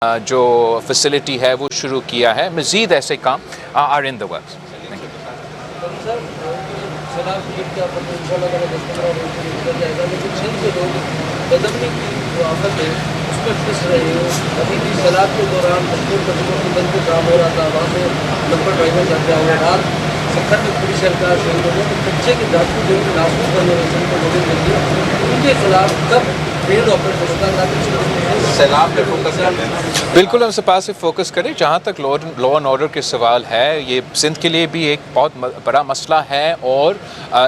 جو فیسلٹی ہے وہ شروع کیا ہے. مزید ایسے کام آر ان دا ورکس. ابھی بھی سیلاب کے دوران مشہور قدموں کی بند کام ہو رہا تھا, وہاں سے نمبر ڈرائیور جاتے ہوئے رات سکھر میں پوری سرکار شہید ہو گئی. کچے کے دھاتو جو ناسوس کرنے والے کو نوٹس مل گیا, ان کے خلاف کب فیلڈ آپریشن ہوتا ہے سیلاب پہ فوکس کرتے ہیں. بالکل ہم سپاہ سے فوکس کریں. جہاں تک لا اینڈ آرڈر کے سوال ہے, یہ سندھ کے لیے بھی ایک بہت بڑا مسئلہ ہے اور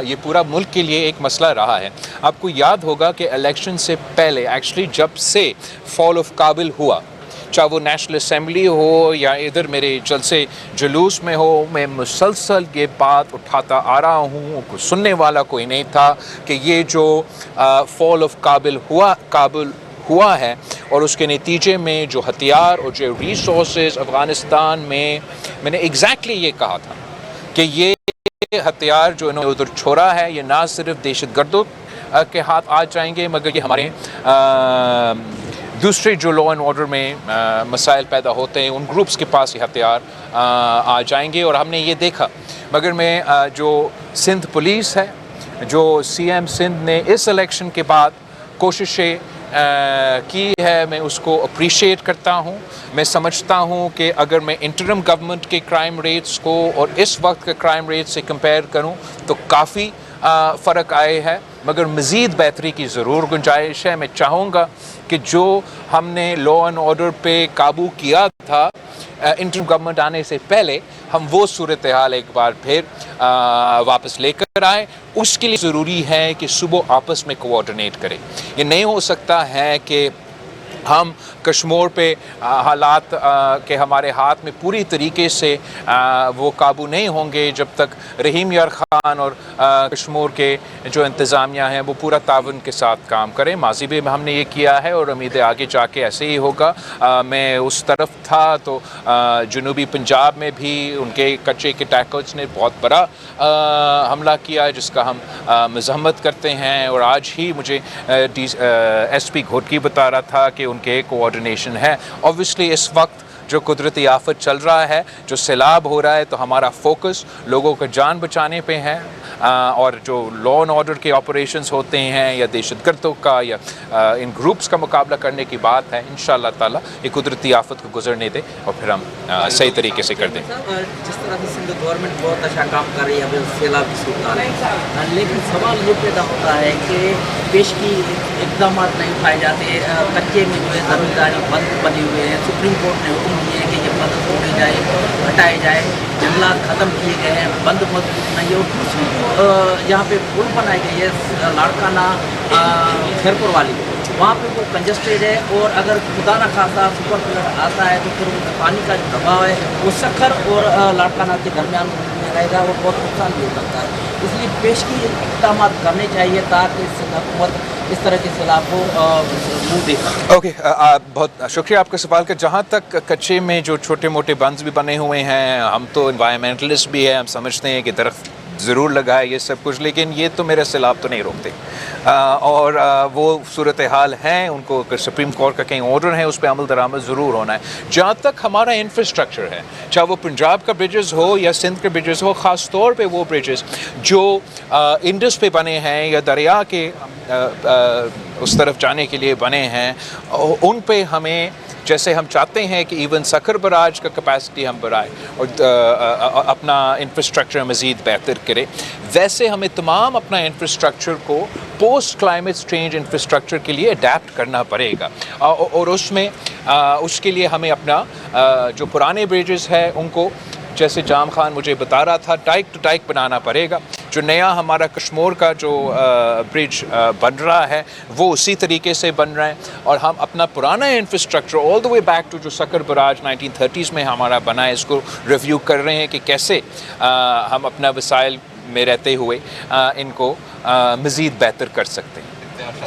یہ پورا ملک کے لیے ایک مسئلہ رہا ہے. آپ کو یاد ہوگا کہ الیکشن سے پہلے ایکچولی جب سے فال آف کابل ہوا, چاہے وہ نیشنل اسمبلی ہو یا ادھر میرے جلسے جلوس میں ہو, میں مسلسل یہ بات اٹھاتا آ رہا ہوں. کوئی سننے والا کوئی نہیں تھا کہ یہ جو فال آف کابل ہوا ہے اور اس کے نتیجے میں جو ہتھیار اور جو ریسورسز افغانستان میں نے ایگزیکٹلی یہ کہا تھا کہ یہ ہتھیار جو انہوں نے ادھر چھوڑا ہے, یہ نہ صرف دہشت گردوں کے ہاتھ آ جائیں گے, مگر یہ ہمارے دوسرے جو لا اینڈ آرڈر میں مسائل پیدا ہوتے ہیں ان گروپس کے پاس یہ ہتھیار آ جائیں گے. اور ہم نے یہ دیکھا. مگر میں جو سندھ پولیس ہے, جو سی ایم سندھ نے اس الیکشن کے بعد کوششیں کی ہے, میں اس کو اپریشیٹ کرتا ہوں. میں سمجھتا ہوں کہ اگر میں انٹرم گورنمنٹ کے کرائم ریٹس کو اور اس وقت کے کرائم ریٹ سے کمپیئر کروں تو کافی فرق آئے ہے, مگر مزید بہتری کی ضرور گنجائش ہے. میں چاہوں گا کہ جو ہم نے لا اینڈ آرڈر پہ قابو کیا تھا انٹرم گورنمنٹ آنے سے پہلے, ہم وہ صورتحال ایک بار پھر واپس لے کر آئیں. اس کے لیے ضروری ہے کہ صبح آپس میں کوآرڈینیٹ کریں. یہ نہیں ہو سکتا ہے کہ ہم کشمور پہ حالات کے ہمارے ہاتھ میں پوری طریقے سے وہ قابو نہیں ہوں گے جب تک رحیم یار خان اور کشمور کے جو انتظامیہ ہیں وہ پورا تعاون کے ساتھ کام کریں. ماضی میں ہم نے یہ کیا ہے اور امید ہے آگے جا کے ایسے ہی ہوگا. میں اس طرف تھا تو جنوبی پنجاب میں بھی ان کے کچے کے ٹیکرز نے بہت بڑا حملہ کیا ہے جس کا ہم مذمت کرتے ہیں. اور آج ہی مجھے ایس پی گھوٹکی بتا رہا تھا کہ ان کے کوآرڈینیشن ہے. اوبویسلی اس وقت جو قدرتی آفت چل رہا ہے, جو سیلاب ہو رہا ہے, تو ہمارا فوکس لوگوں کا جان بچانے پہ ہے. اور جو لا اینڈ آرڈر کے آپریشنز ہوتے ہیں یا دہشت گردوں کا یا ان گروپس کا مقابلہ کرنے کی بات ہے, انشاءاللہ تعالی یہ قدرتی آفت کو گزرنے دیں اور پھر ہم صحیح طریقے سے کر دیں. جس طرح سے سندھ گورنمنٹ بہت اچھا کام کر رہی ہے سیلاب کی صورت ہے, لیکن سوال یہ پیدا ہوتا ہے کہ پیش کی اقدامات نہیں اٹھائے جاتے. کچے میں جو ہے زمینداری بند بنے ہوئے ہیں. سپریم کورٹ نے حکم دیے کہ یہ بند توڑے جائے, ہٹائے جائے. جنگلات ختم کیے گئے ہیں, بند مضبوط نہیں ہے. یہاں پہ پل بنائی گئی ہے لاڑکانہ کھیرپور والی, وہاں پہ وہ کنجسٹیڈ ہے. اور اگر خدا نہ خاصا سپر فلڈ آتا ہے تو پھر پانی کا جو دباؤ ہے وہ سکھر اور لاڑکانہ کے درمیان میں رہے گا اور بہت نقصان بھی ہو سکتا ہے. اس لیے پیشگی اقدامات کرنے چاہیے تاکہ حکومت اس طرح کے سیلاب کو منہ دے سکے. اوکے, بہت شکریہ آپ کا سوال کا. جہاں تک کچے میں جو چھوٹے موٹے بندز بھی بنے ہوئے ہیں, ہم تو انوائرمنٹلسٹ بھی ہیں, ہم سمجھتے ہیں کہ درخت ضرور لگائے یہ سب کچھ, لیکن یہ تو میرے سیلاب تو نہیں روکتے. اور وہ صورتحال ہیں, ان کو اگر سپریم کورٹ کا کہیں آرڈر ہے اس پہ عمل درآمد ضرور ہونا ہے. جہاں تک ہمارا انفراسٹرکچر ہے, چاہے وہ پنجاب کا بریجز ہو یا سندھ کے بریجز ہو, خاص طور پہ وہ بریجز جو انڈس پہ بنے ہیں یا دریا کے اس طرف جانے کے لیے بنے ہیں, ان پہ ہمیں جیسے ہم چاہتے ہیں کہ ایون سکھر براج کا کیپیسٹی ہم بڑھائیں اور اپنا انفراسٹرکچر مزید بہتر کرے, ویسے ہمیں تمام اپنا انفراسٹرکچر کو پوسٹ کلائمیٹ چینج انفراسٹرکچر کے لیے اڈیپٹ کرنا پڑے گا. اور اس کے لیے ہمیں اپنا جو پرانے بریجز ہیں ان کو, جیسے جام خان مجھے بتا رہا تھا, ٹائک ٹو ٹائک بنانا پڑے گا. جو نیا ہمارا کشمور کا جو برج بن رہا ہے وہ اسی طریقے سے بن رہا ہے. اور ہم اپنا پرانا infrastructure all the way back to جو سکر براج 1930s میں ہمارا بنا ہے, اس کو ریویو کر رہے ہیں کہ کیسے ہم اپنا وسائل میں رہتے ہوئے ان کو مزید بہتر کر سکتے ہیں.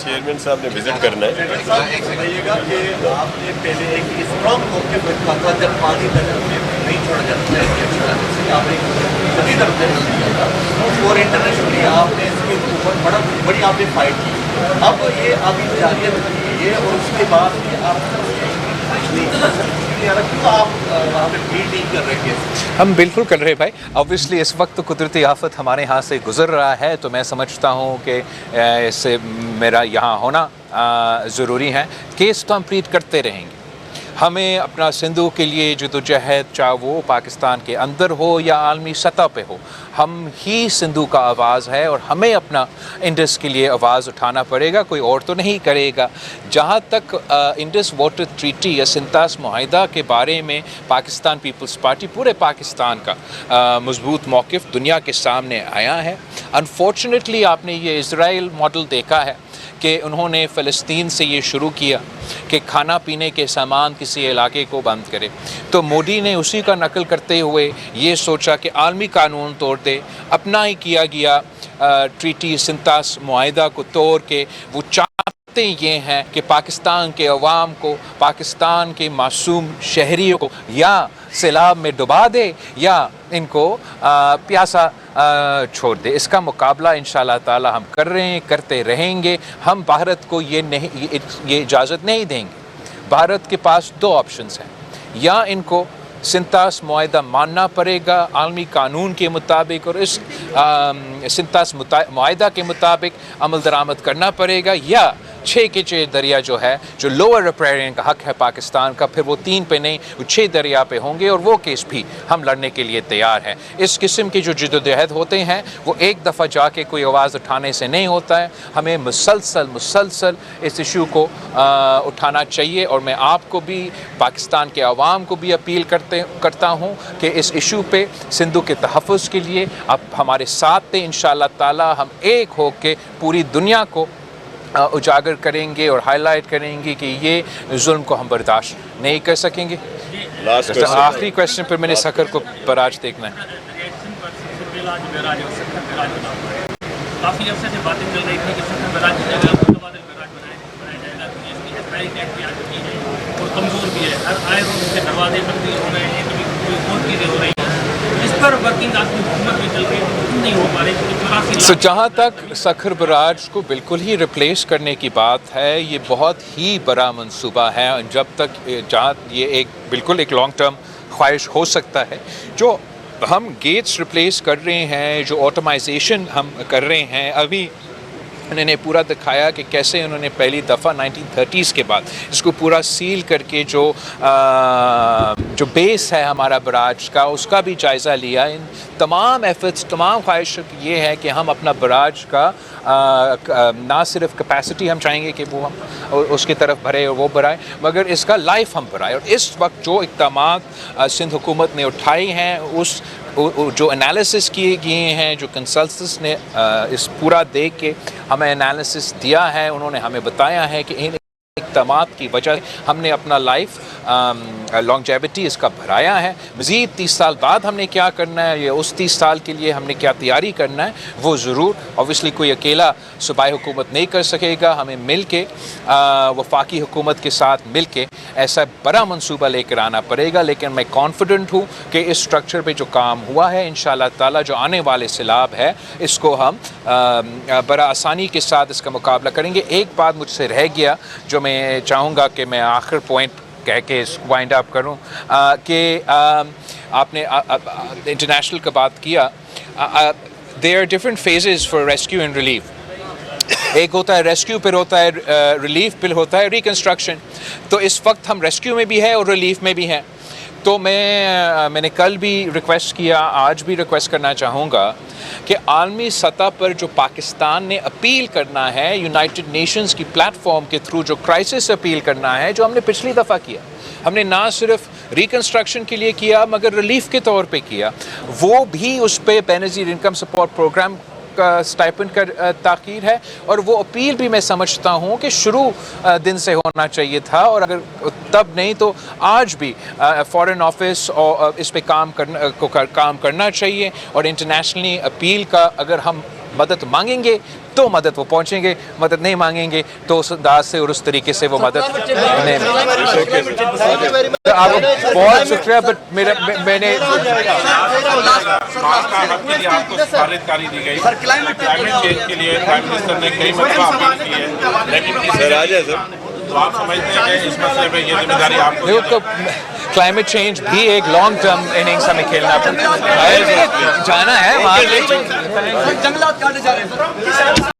چیئرمین صاحب نے وزٹ کرنا ہے. بتائیے گا کہ آپ نے پہلے ایک اسٹرانگ موقف رکھا تھا جب پانی نہیں چھوڑا جاتا ہے, آپ نے سبھی طرف سے دیا تھا اور انٹرنیشنلی آپ نے اس کے اوپر بڑی آپ نے فائٹ کی. اب یہ ابھی جاری ہے اور اس کے بعد آپ नहीं आ रहा, क्यों आप वहाँ पे डील नहीं कर रहे केस? हम बिल्कुल कर रहे हैं भाई। ऑब्वियसली इस वक्त तो कुदरती आफत हमारे यहाँ से गुजर रहा है, तो मैं समझता हूँ कि इससे मेरा यहाँ होना ज़रूरी है। केस तो हम प्लीड करते रहेंगे। हमें अपना सिंधु के लिए जदोजहद, चाहे वो पाकिस्तान के अंदर हो या आलमी सतह पे हो, हम ही सिंधु का आवाज़ है और हमें अपना इंडस के लिए आवाज़ उठाना पड़ेगा, कोई और तो नहीं करेगा। जहाँ तक इंडस वाटर ट्रीटी या सिंतास मुआहिदा के बारे में पाकिस्तान पीपल्स पार्टी, पूरे पाकिस्तान का मजबूत मौक़िफ़ दुनिया के सामने आया है। अनफॉर्चुनेटली आपने ये इज़राइल मॉडल देखा है कि उन्होंने फ़लस्तीन से ये शुरू किया कि खाना पीने के सामान किसी इलाके को बंद करे, तो मोदी ने उसी का नकल करते हुए ये सोचा कि आलमी कानून तोड़ दे। अपना ही किया गया ट्रीटी सिंतास मुआहिदा को तोड़ के वो चाहते ये हैं कि पाकिस्तान के अवाम को, पाकिस्तान के मासूम शहरियों को या सैलाब में डुबा दे या इनको प्यासा छोड़ दे। इसका मुकाबला इंशाअल्लाह ताला हम कर रहे हैं, करते रहेंगे। हम भारत को ये इजाज़त नहीं देंगे। भारत के पास दो ऑप्शंस हैं, या इनको सिंतास मुआहिदा मानना पड़ेगा आलमी कानून के मुताबिक और इस सिंतास मुआहिदा के मुताबिक अमल दरामद करना पड़ेगा, या 6 के 6 दरिया जो है, जो लोअर रिपेरियन का हक़ है पाकिस्तान का, फिर वो 3 पे नहीं, वो 6 दरिया पे होंगे और वो केस भी हम लड़ने के लिए तैयार हैं। इस किस्म के जो जदोजहद होते हैं वो एक दफ़ा जाके कोई आवाज़ उठाने से नहीं होता है। हमें मुसलसल इस इशू को उठाना चाहिए और मैं आपको भी, पाकिस्तान के अवाम को भी अपील करता हूँ कि इस इशू पे सिंधु के तहफ़्फ़ुज़ के लिए आप हमारे साथ थे। इंशाअल्लाह ताला हम एक हो के पूरी दुनिया को उजागर करेंगे और हाईलाइट करेंगे कि ये जुल्म को हम बर्दाश्त नहीं कर सकेंगे। आखिरी क्वेश्चन पर मैंने सखर को बराज देखना है। काफ़ी अरसे से बातें चल रही थी कि सखर बराज की जगह मुतबादिल बराज बनाया जाएगा, तो इसकी एफआईआर की आ चुकी है और कमज़ोर भी है। हर आए रोज उसके दरवाजे तब्दील हो रहे हैं, कभी कोई और चीज़ें हो रही हैं। इस पर वर्किंग क्लास की हुकूमत भी चल रही नहीं हो पा रही। तो जहाँ तक सखर बराज को बिल्कुल ही रिप्लेस करने की बात है, ये बहुत ही बड़ा मंसूबा है। जब तक जहाँ ये एक बिल्कुल एक लॉन्ग टर्म ख्वाहिश हो सकता है, जो हम गेट्स रिप्लेस कर रहे हैं, जो ऑटोमाइजेशन हम कर रहे हैं, अभी उन्होंने पूरा दिखाया कि कैसे उन्होंने पहली दफ़ा 1930s के बाद इसको पूरा सील करके जो बेस है हमारा बराज का, उसका भी जायज़ा लिया। इन तमाम एफर्ट्स, तमाम ख्वाहिश ये है कि हम अपना बराज का ना सिर्फ कैपेसिटी हम चाहेंगे कि वो हम उसकी तरफ भरे और वो बढ़ाए, मगर इसका लाइफ हम बढ़ाए। और इस वक्त जो इक़दामात सिंध हुकूमत ने उठाए हैं, उस जो एनालिसिस किए गए हैं, जो कंसल्टेंट्स ने इस पूरा देख के हमें एनालिसिस दिया है, उन्होंने हमें बताया है कि इन इक़दामात की वजह हमने अपना लाइफ लॉन्जेविटी इसका बढ़ाया है। मज़ीद 30 साल बाद हमने क्या करना है, या उस 30 साल के लिए हमने क्या तैयारी करना है, वो ज़रूर ऑब्वियसली कोई अकेला सूबाई हुकूमत नहीं कर सकेगा। हमें मिल के वफाकी हुकूमत के साथ मिल के ऐसा बड़ा मंसूबा लेकर आना पड़ेगा। लेकिन मैं कॉन्फिडेंट हूँ कि इस स्ट्रक्चर पे जो काम हुआ है, इंशाअल्लाह ताला जो आने वाले सैलाब है, इसको हम बड़ा आसानी के साथ इसका मुकाबला करेंगे। एक बात मुझसे रह गया जो मैं चाहूँगा कि मैं आखिर पॉइंट कह के वाइंड अप करूँ कि आपने इंटरनेशनल का बात किया। There are different phases for rescue and relief. एक होता है रेस्क्यू, फिर होता है रिलीफ, फिर होता है रिकन्स्ट्रक्शन। तो इस वक्त हम रेस्क्यू में भी है और रिलीफ में भी हैं। तो मैंने कल भी रिक्वेस्ट किया, आज भी रिक्वेस्ट करना चाहूँगा कि आलमी सतह पर जो पाकिस्तान ने अपील करना है, यूनाइटेड नेशंस की प्लेटफॉर्म के थ्रू जो क्राइसिस अपील करना है, जो हमने पिछली दफ़ा किया, हमने ना सिर्फ रिकन्स्ट्रक्शन के लिए किया मगर रिलीफ के तौर पे किया, वो भी उस पर बेनज़ीर इनकम सपोर्ट प्रोग्राम का स्टाइपेंड का ताक़ीर है। और वो अपील भी मैं समझता हूँ कि शुरू दिन से होना चाहिए था, और अगर तब नहीं तो आज भी फॉरेन ऑफिस और इस पे काम करना चाहिए। और इंटरनेशनली अपील का अगर हम मदद मांगेंगे तो मदद वो पहुंचेंगे, मदद नहीं मांगेंगे तो उस अंदाज से और उस तरीके से वो मदद नहीं। आपको बहुत शुक्रिया, बट मैंने आपको सफारतकारी दी गई, क्लाइमेट चेंज के लिए प्राइम मिनिस्टर ने कई मरतबा अपील की है, लेकिन सर आ जाए सर। तो आप समझते हैं कि इस मसले में ये जिम्मेदारी आपको देखो क्लाइमेट चेंज भी एक लॉन्ग टर्म इनिंग्स हमें खेलना पड़ता है, जाना है वहाँ पे जंगलात काटे जा रहे हैं सर